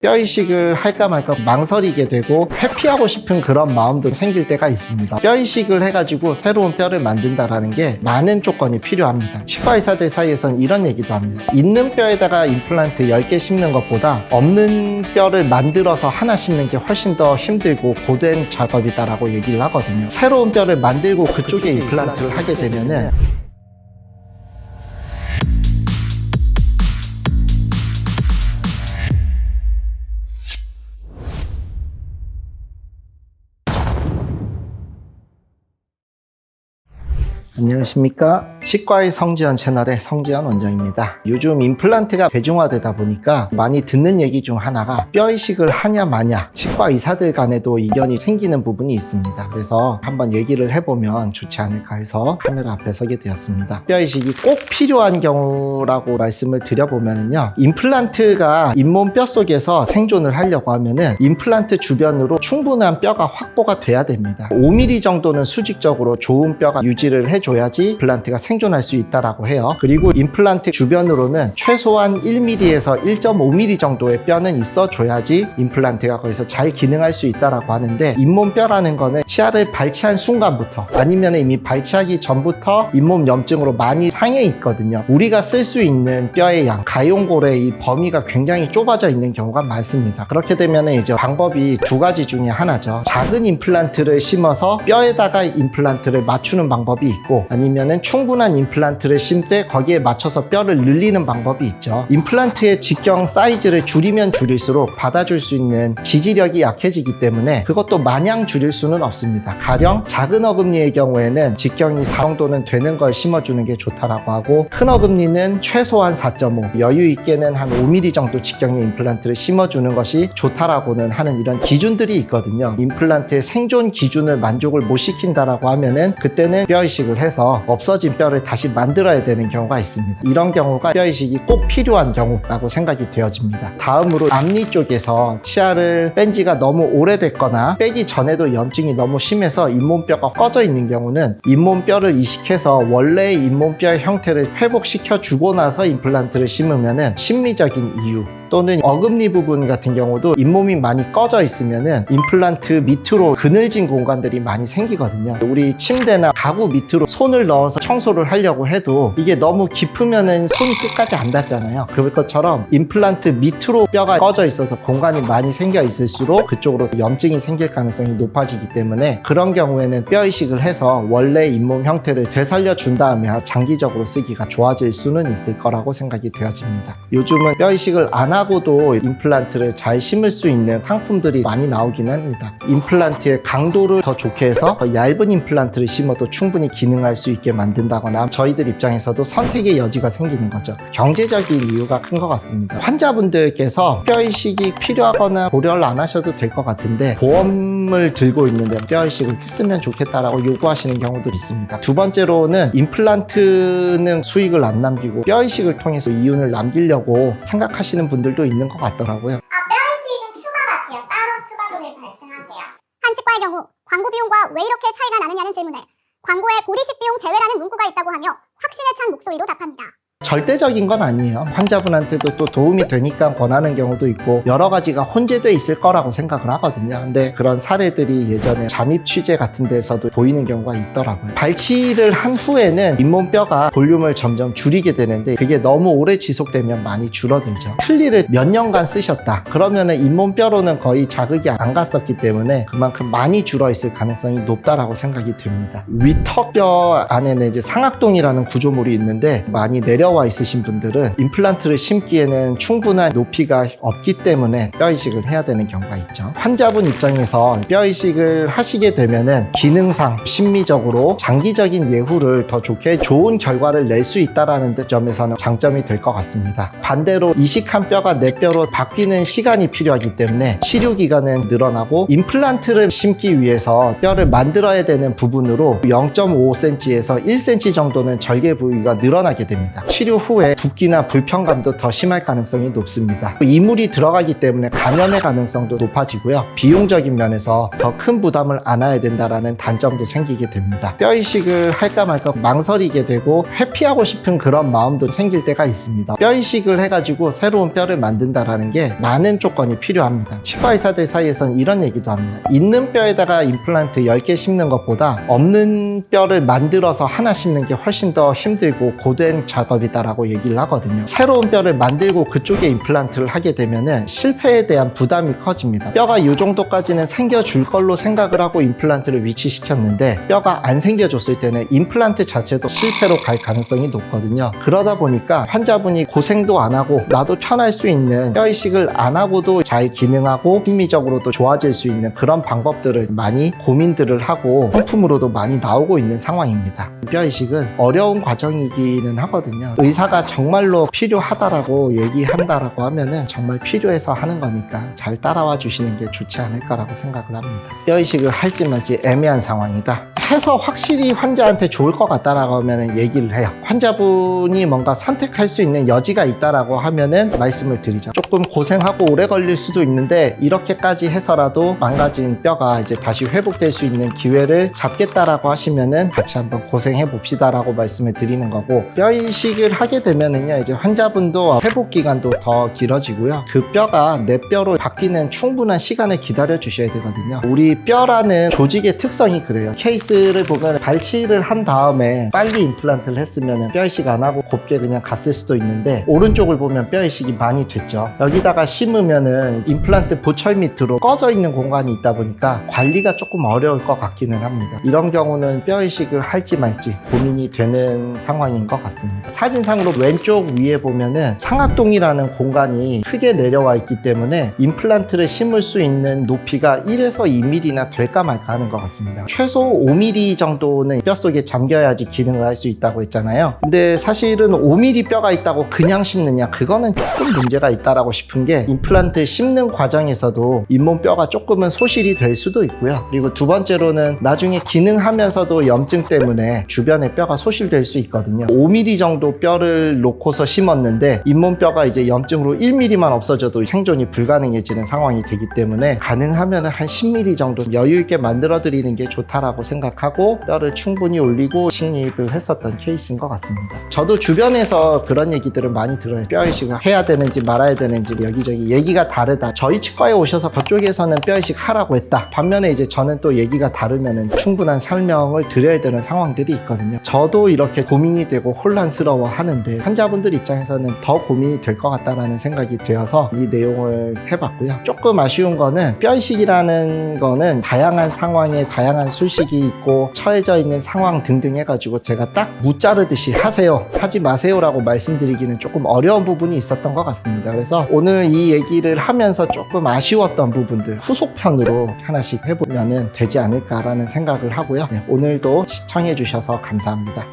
뼈 이식을 할까 말까 망설이게 되고 회피하고 싶은 그런 마음도 생길 때가 있습니다. 뼈 이식을 해가지고 새로운 뼈를 만든다라는 게 많은 조건이 필요합니다. 치과 의사들 사이에서는 이런 얘기도 합니다. 있는 뼈에다가 임플란트 10개 심는 것보다 없는 뼈를 만들어서 하나 심는 게 훨씬 더 힘들고 고된 작업이다라고 얘기를 하거든요. 새로운 뼈를 만들고 그쪽에 임플란트를 하게 되면은 안녕하십니까. 치과의 성지현 채널의 성지현 원장입니다. 요즘 임플란트가 대중화되다 보니까 많이 듣는 얘기 중 하나가 뼈 이식을 하냐 마냐, 치과 의사들 간에도 이견이 생기는 부분이 있습니다. 그래서 한번 얘기를 해보면 좋지 않을까 해서 카메라 앞에 서게 되었습니다. 뼈 이식이 꼭 필요한 경우라고 말씀을 드려보면요, 임플란트가 잇몸 뼈 속에서 생존을 하려고 하면은 임플란트 주변으로 충분한 뼈가 확보가 돼야 됩니다. 5mm 정도는 수직적으로 좋은 뼈가 유지를 해줘야지 임플란트가 생존할 수 있다라고 해요. 그리고 임플란트 주변으로는 최소한 1mm에서 1.5mm 정도의 뼈는 있어줘야지 임플란트가 거기서 잘 기능할 수 있다라고 하는데, 잇몸 뼈라는 거는 치아를 발치한 순간부터 아니면 이미 발치하기 전부터 잇몸 염증으로 많이 상해 있거든요. 우리가 쓸 수 있는 뼈의 양, 가용골의 이 범위가 굉장히 좁아져 있는 경우가 많습니다. 그렇게 되면 이제 방법이 두 가지 중에 하나죠. 작은 임플란트를 심어서 뼈에다가 임플란트를 맞추는 방법이 있고, 아니면은 충분한 임플란트를 심되 거기에 맞춰서 뼈를 늘리는 방법이 있죠. 임플란트의 직경 사이즈를 줄이면 줄일수록 받아줄 수 있는 지지력이 약해지기 때문에 그것도 마냥 줄일 수는 없습니다. 가령 작은 어금니의 경우에는 직경이 4 정도는 되는 걸 심어주는 게 좋다라고 하고, 큰 어금니는 최소한 4.5, 여유 있게는 한 5mm 정도 직경의 임플란트를 심어주는 것이 좋다라고는 하는 이런 기준들이 있거든요. 임플란트의 생존 기준을 만족을 못 시킨다라고 하면은 그때는 뼈 이식을 해서 없어진 뼈를 다시 만들어야 되는 경우가 있습니다. 이런 경우가 뼈 이식이 꼭 필요한 경우라고 생각이 되어집니다. 다음으로 앞니 쪽에서 치아를 뺀 지가 너무 오래됐거나 빼기 전에도 염증이 너무 심해서 잇몸뼈가 꺼져 있는 경우는 잇몸뼈를 이식해서 원래의 잇몸뼈의 형태를 회복시켜 주고 나서 임플란트를 심으면은 심리적인 이유 또는 어금니 부분 같은 경우도 잇몸이 많이 꺼져 있으면은 임플란트 밑으로 그늘진 공간들이 많이 생기거든요. 우리 침대나 가구 밑으로 손을 넣어서 청소를 하려고 해도 이게 너무 깊으면은 손이 끝까지 안 닿잖아요. 그것처럼 임플란트 밑으로 뼈가 꺼져 있어서 공간이 많이 생겨 있을수록 그쪽으로 염증이 생길 가능성이 높아지기 때문에 그런 경우에는 뼈 이식을 해서 원래 잇몸 형태를 되살려 준 다음에 장기적으로 쓰기가 좋아질 수는 있을 거라고 생각이 되어집니다. 요즘은 뼈 이식을 안 하고도 임플란트를 잘 심을 수 있는 상품들이 많이 나오긴 합니다. 임플란트의 강도를 더 좋게 해서 더 얇은 임플란트를 심어도 충분히 기능할 수 있게 만든다거나, 저희들 입장에서도 선택의 여지가 생기는 거죠. 경제적인 이유가 큰 것 같습니다. 환자분들께서 뼈 이식이 필요하거나 고려를 안 하셔도 될 것 같은데 보험을 들고 있는데 뼈 이식을 했으면 좋겠다라고 요구하시는 경우도 있습니다. 두 번째로는 임플란트는 수익을 안 남기고 뼈 이식을 통해서 이윤을 남기려고 생각하시는 분들도 있는 것 같더라고요. 뼈 이식은 추가 같아요. 따로 추가금이 발생하세요. 한 치과의 경우 광고 비용과 왜 이렇게 차이가 나느냐는 질문에 광고에 고리식 비용 제외라는 문구가 있다고 하며 확신에 찬 목소리로 답합니다. 절대적인 건 아니에요. 환자분한테도 또 도움이 되니까 권하는 경우도 있고 여러 가지가 혼재돼 있을 거라고 생각을 하거든요. 근데 그런 사례들이 예전에 잠입 취재 같은 데서도 보이는 경우가 있더라고요. 발치를 한 후에는 잇몸뼈가 볼륨을 점점 줄이게 되는데 그게 너무 오래 지속되면 많이 줄어들죠. 틀니를 몇 년간 쓰셨다 그러면은 잇몸뼈로는 거의 자극이 안 갔었기 때문에 그만큼 많이 줄어 있을 가능성이 높다라고 생각이 듭니다. 위턱뼈 안에는 이제 상악동이라는 구조물이 있는데 많이 내려와 있으신 분들은 임플란트를 심기에는 충분한 높이가 없기 때문에 뼈 이식을 해야 되는 경우가 있죠. 환자분 입장에서 뼈 이식을 하시게 되면은 기능상, 심미적으로 장기적인 예후를 더 좋게 좋은 결과를 낼 수 있다는 점에서는 장점이 될 것 같습니다. 반대로 이식한 뼈가 내 뼈로 바뀌는 시간이 필요하기 때문에 치료 기간은 늘어나고, 임플란트를 심기 위해서 뼈를 만들어야 되는 부분으로 0.5cm에서 1cm 정도는 절개 부위가 늘어나게 됩니다. 치료 후에 붓기나 불편감도 더 심할 가능성이 높습니다. 이물이 들어가기 때문에 감염의 가능성도 높아지고요. 비용적인 면에서 더 큰 부담을 안아야 된다라는 단점도 생기게 됩니다. 뼈 이식을 할까 말까 망설이게 되고 회피하고 싶은 그런 마음도 생길 때가 있습니다. 뼈 이식을 해가지고 새로운 뼈를 만든다라는 게 많은 조건이 필요합니다. 치과 의사들 사이에서는 이런 얘기도 합니다. 있는 뼈에다가 임플란트 10개 심는 것보다 없는 뼈를 만들어서 하나 심는 게 훨씬 더 힘들고 고된 작업이다라고 얘기를 하거든요. 새로운 뼈를 만들고 그쪽에 임플란트를 하게 되면은 실패에 대한 부담이 커집니다. 뼈가 이 정도까지는 생겨줄 걸로 생각을 하고 임플란트를 위치시켰는데 뼈가 안 생겨줬을 때는 임플란트 자체도 실패로 갈 가능성이 높거든요. 그러다 보니까 환자분이 고생도 안 하고 나도 편할 수 있는 뼈 이식을 안 하고도 잘 기능하고 심리적으로도 좋아질 수 있는 그런 방법들을 많이 고민들을 하고 상품으로도 많이 나오고 있는 상황입니다. 뼈 이식은 어려운 과정이기는 하거든요. 의사가 정말로 필요하다라고 얘기한다라고 하면은 정말 필요해서 하는 거니까 잘 따라와 주시는 게 좋지 않을까라고 생각을 합니다. 뼈 이식을 할지 말지 애매한 상황이다. 해서 확실히 환자한테 좋을 것 같다라고 하면은 얘기를 해요. 환자분이 뭔가 선택할 수 있는 여지가 있다라고 하면은 말씀을 드리죠. 조금 고생하고 오래 걸릴 수도 있는데 이렇게까지 해서라도 망가진 뼈가 이제 다시 회복될 수 있는 기회를 잡겠다라고 하시면은 같이 한번 고생해 봅시다라고 말씀을 드리는 거고, 뼈 이식을 하게 되면은요 이제 환자분도 회복 기간도 더 길어지고요. 그 뼈가 내 뼈로 바뀌는 충분한 시간을 기다려 주셔야 되거든요. 우리 뼈라는 조직의 특성이 그래요. 케이스를 보면 발치를 한 다음에 빨리 임플란트를 했으면 뼈 이식 안 하고 곱게 그냥 갔을 수도 있는데, 오른쪽을 보면 뼈 이식이 많이 됐죠. 여기다가 심으면은 임플란트 보철 밑으로 꺼져 있는 공간이 있다 보니까 관리가 조금 어려울 것 같기는 합니다. 이런 경우는 뼈 이식을 할지 말지 고민이 되는 상황인 것 같습니다. 사진상으로 왼쪽 위에 보면은 상악동이라는 공간이 크게 내려와 있기 때문에 임플란트를 심을 수 있는 높이가 1에서 2mm나 될까 말까 하는 것 같습니다. 최소 5mm 정도는 뼈 속에 잠겨야지 기능을 할 수 있다고 했잖아요. 근데 사실은 5mm 뼈가 있다고 그냥 심느냐, 그거는 조금 문제가 있다라고 싶은 게, 임플란트 심는 과정에서도 잇몸뼈가 조금은 소실이 될 수도 있고요. 그리고 두 번째로는 나중에 기능하면서도 염증 때문에 주변에 뼈가 소실될 수 있거든요. 5mm 정도 뼈를 놓고서 심었는데 잇몸뼈가 이제 염증으로 1mm만 없어져도 생존이 불가능해지는 상황이 되기 때문에 가능하면 한 10mm 정도 여유 있게 만들어 드리는 게 좋다라고 생각하고 뼈를 충분히 올리고 식립을 했었던 케이스인 것 같습니다. 저도 주변에서 그런 얘기들을 많이 들어요. 뼈 이식을 해야 되는지 말아야 되는지 여기저기 얘기가 다르다. 저희 치과에 오셔서 그쪽에서는 뼈 이식 하라고 했다. 반면에 이제 저는 또 얘기가 다르면은 충분한 설명을 드려야 되는 상황들이 있거든요. 저도 이렇게 고민이 되고 혼란스러워 하는데 환자분들 입장에서는 더 고민이 될 것 같다라는 생각이 되어서 이 내용을 해봤고요. 조금 아쉬운 거는 뼈 이식이라는 거는 다양한 상황에 다양한 수식이 있고 처해져 있는 상황 등등 해가지고 제가 딱 무자르듯이 하세요, 하지 마세요 라고 말씀드리기는 조금 어려운 부분이 있었던 것 같습니다. 그래서 오늘 이 얘기를 하면서 조금 아쉬웠던 부분들 후속편으로 하나씩 해보면 되지 않을까라는 생각을 하고요. 네, 오늘도 시청해 주셔서 감사합니다.